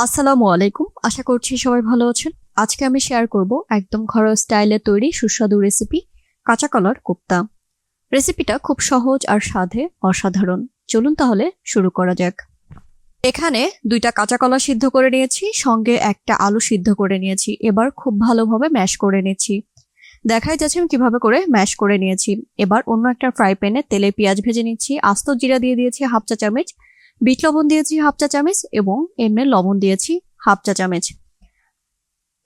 আসসালামু আলাইকুম। আশা করছি সবাই ভালো আছেন। আজকে আমি শেয়ার করব একদম ঘরোয়া স্টাইলে তৈরি সুস্বাদু রেসিপি কাঁচা কলার কোপ্তা। রেসিপিটা খুব সহজ আর স্বাদে অসাধারণ। চলুন তাহলে শুরু করা যাক। এখানে 2টা কাঁচা কলা সিদ্ধ করে নিয়েছি, সঙ্গে একটা আলু সিদ্ধ করে নিয়েছি। এবার খুব ভালোভাবে ম্যাশ করে নিচ্ছি। দেখাই যাচ্ছে আমি কিভাবে করে ম্যাশ করে নিয়েছি। এবার অন্য একটা ফ্রাই প্যানে তেলে পেঁয়াজ ভেজে নিচ্ছি। আস্ত জিরা দিয়ে দিয়েছি হাফ চা চামচ, বিট লবণ দিয়েছি হাফ চা চামচ এবং এমনি লবণ দিয়েছি হাফ চা চামচ।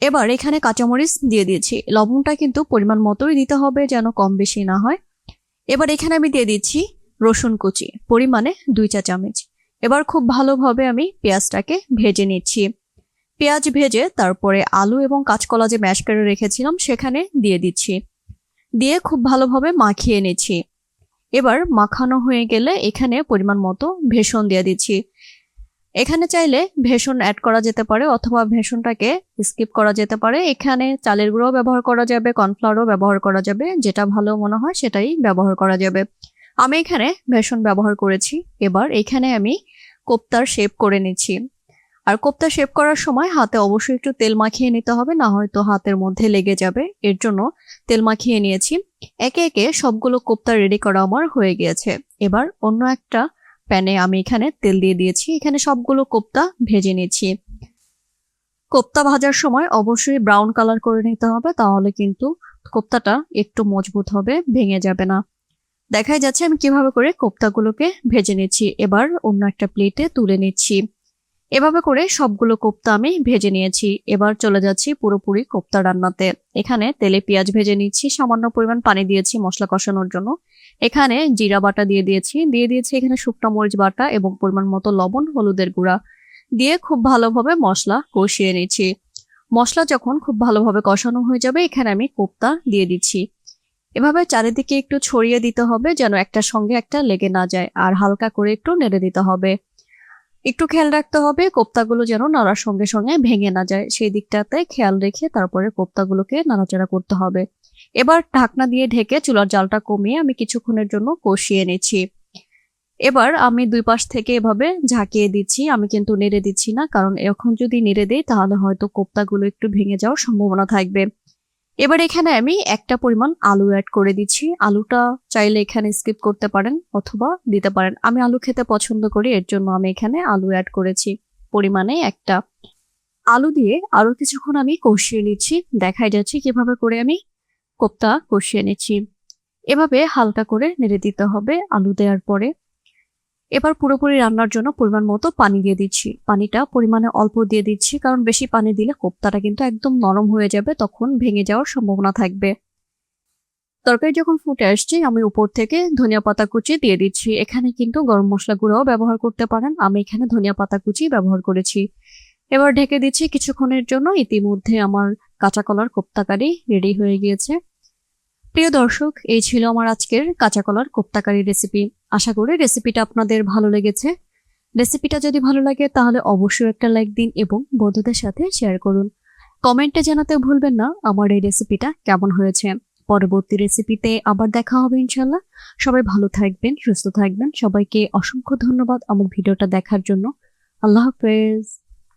এবার এখানে কাঁচামরিচ দিয়ে দিয়েছি। লবণটা কিন্তু পরিমাণ মতোই দিতে হবে, যেন কম বেশি না হয়। এবার এখানে আমি দিয়ে দিচ্ছি রসুন কুচি পরিমাণে 2 চা চামচ। এবার খুব ভালোভাবে আমি পেঁয়াজটাকে ভেজে নিচ্ছি। পেঁয়াজ ভেজে তারপরে আলু এবং কাঁচকলা যে ম্যাশ করে রেখেছিলাম সেখানে দিয়ে দিচ্ছি। দিয়ে খুব ভালোভাবে মাখিয়ে নিচ্ছি। এবার মাখানো হয়ে গেলে এখানে পরিমাণ মতো ভেষণ দিয়ে দিচ্ছি। এখানে চাইলে ভেষণ অ্যাড করা যেতে পারে অথবা ভেষণটাকে স্কিপ করা যেতে পারে। এখানে চালের গুঁড়ো ব্যবহার করা যাবে, কর্নফ্লাওয়ারও ব্যবহার করা যাবে, যেটা ভালো মনে হয় সেটাই ব্যবহার করা যাবে। আমি এখানে ভেষণ ব্যবহার করেছি। এবার এখানে আমি কোপ্তার শেপ করে নিচ্ছি। আর কোপ্তা শেপ করার সময় হাতে অবশ্যই একটু তেল মাখিয়ে নিতে হবে, না হয়তো হাতের মধ্যে লেগে যাবে। এর জন্য তেল মাখিয়ে নিয়েছি। একে একে সবগুলো কোপ্তা রেডি করা আমার হয়ে গিয়েছে। এবার অন্য একটা প্যানে আমি এখানে তেল দিয়ে দিয়েছি। এখানে সবগুলো কোপ্তা ভেজে নিচ্ছি। কোপ্তা ভাজার সময় অবশ্যই ব্রাউন কালার করে নিতে হবে, তাহলে কিন্তু কোপ্তাটা একটু মজবুত হবে, ভেঙে যাবে না। দেখাই যাচ্ছে আমি কিভাবে করে কোপ্তাগুলোকে ভেজে নিচ্ছি। এবার অন্য একটা প্লেটে তুলে নিচ্ছি। এভাবে করে সবগুলো কোপ্তা আমি ভেজে নিয়েছি। এবার চলে যাচ্ছি পুরোপুরি কোপ্তা রান্নাতে। এখানে তেলে পেঁয়াজ ভেজে নিচ্ছি, সামান্য পরিমাণ পানি দিয়েছি মশলা কষানোর জন্য। এখানে জিরা বাটা দিয়ে দিয়েছি এখানে শুকনো মরিচ বাটা এবং পরিমাণ মতো লবণ, হলুদের গুঁড়া দিয়ে খুব ভালোভাবে মশলা কষিয়ে নিচ্ছি। মশলা যখন খুব ভালোভাবে কষানো হয়ে যাবে এখানে আমি কোপ্তা দিয়ে দিচ্ছি। এভাবে চারিদিকে একটু ছড়িয়ে দিতে হবে, যেন একটার সঙ্গে একটা লেগে না যায়, আর হালকা করে একটু নেড়ে দিতে হবে। একটু খেয়াল রাখতে হবে কোপ্তাগুলো যেন নাড়ার সঙ্গে সঙ্গে ভেঙে না যায়, সেই দিকটাতে খেয়াল রেখে তারপরে কোপ্তাগুলোকে নাড়াচাড়া করতে হবে। এবার ঢাকনা দিয়ে ঢেকে চুলার জালটা কমিয়ে আমি কিছুক্ষণের জন্য কষিয়ে নিচ্ছি। এবার আমি 2 পাশ থেকে এভাবে ঝাঁকিয়ে দিচ্ছি। আমি কিন্তু নেড়ে দিচ্ছি না, কারণ এখন যদি নেড়ে দেই তাহলে হয়তো কোপ্তাগুলো একটু ভেঙে যাওয়ার সম্ভাবনা থাকবে। এবার এখানে আমি একটা পরিমাণ আলু অ্যাড করে দিচ্ছি। আলুটা চাইলে এখানে স্কিপ করতে পারেন অথবা দিতে পারেন। আমি আলু খেতে পছন্দ করি, এর জন্য আমি এখানে আলু অ্যাড করেছি পরিমাণে একটা। আলু দিয়ে আরো কিছুক্ষণ আমি কষিয়ে নিচ্ছি। দেখাই যাচ্ছে কিভাবে করে আমি কোপ্তা কষিয়ে নিচ্ছি। এভাবে হালকা করে নেড়ে দিতে হবে আলু দেওয়ার পরে। এবার পুরোপুরি রান্নার জন্য পরিমাণ মতো পানি দিয়ে দিচ্ছি। পানিটা পরিমাণে অল্প দিয়ে দিচ্ছি, কারণ বেশি পানি দিলে কোপ্তাটা কিন্তু একদম নরম হয়ে যাবে, তখন ভেঙে যাওয়ার সম্ভাবনা থাকবে। তরকারি যখন ফুটে আসছে আমি উপর থেকে ধনিয়া পাতা কুচি দিয়ে দিচ্ছি। এখানে কিন্তু গরম মশলা গুঁড়াও ব্যবহার করতে পারেন, আমি এখানে ধনিয়া পাতা কুচি ব্যবহার করেছি। এবার ঢেকে দিচ্ছি কিছুক্ষণের জন্য। ইতিমধ্যে আমার কাঁচা কলার কোপ্তা কারি রেডি হয়ে গিয়েছে। প্রিয় দর্শক, এই ছিল আমার আজকের কাঁচা কলার কোপ্তা কারি রেসিপি। আশা করি রেসিপিটা আপনাদের ভালো লেগেছে। রেসিপিটা যদি ভালো লাগে তাহলে অবশ্যই একটা লাইক দিন এবং বন্ধুদের সাথে শেয়ার করুন। কমেন্টে জানাতে ভুলবেন না আমার এই রেসিপিটা কেমন হয়েছে। পরবর্তী রেসিপিতে আবার দেখা হবে ইনশাল্লাহ। সবাই ভালো থাকবেন, সুস্থ থাকবেন। সবাইকে অসংখ্য ধন্যবাদ আমার ভিডিওটা দেখার জন্য। আল্লাহ হাফেজ।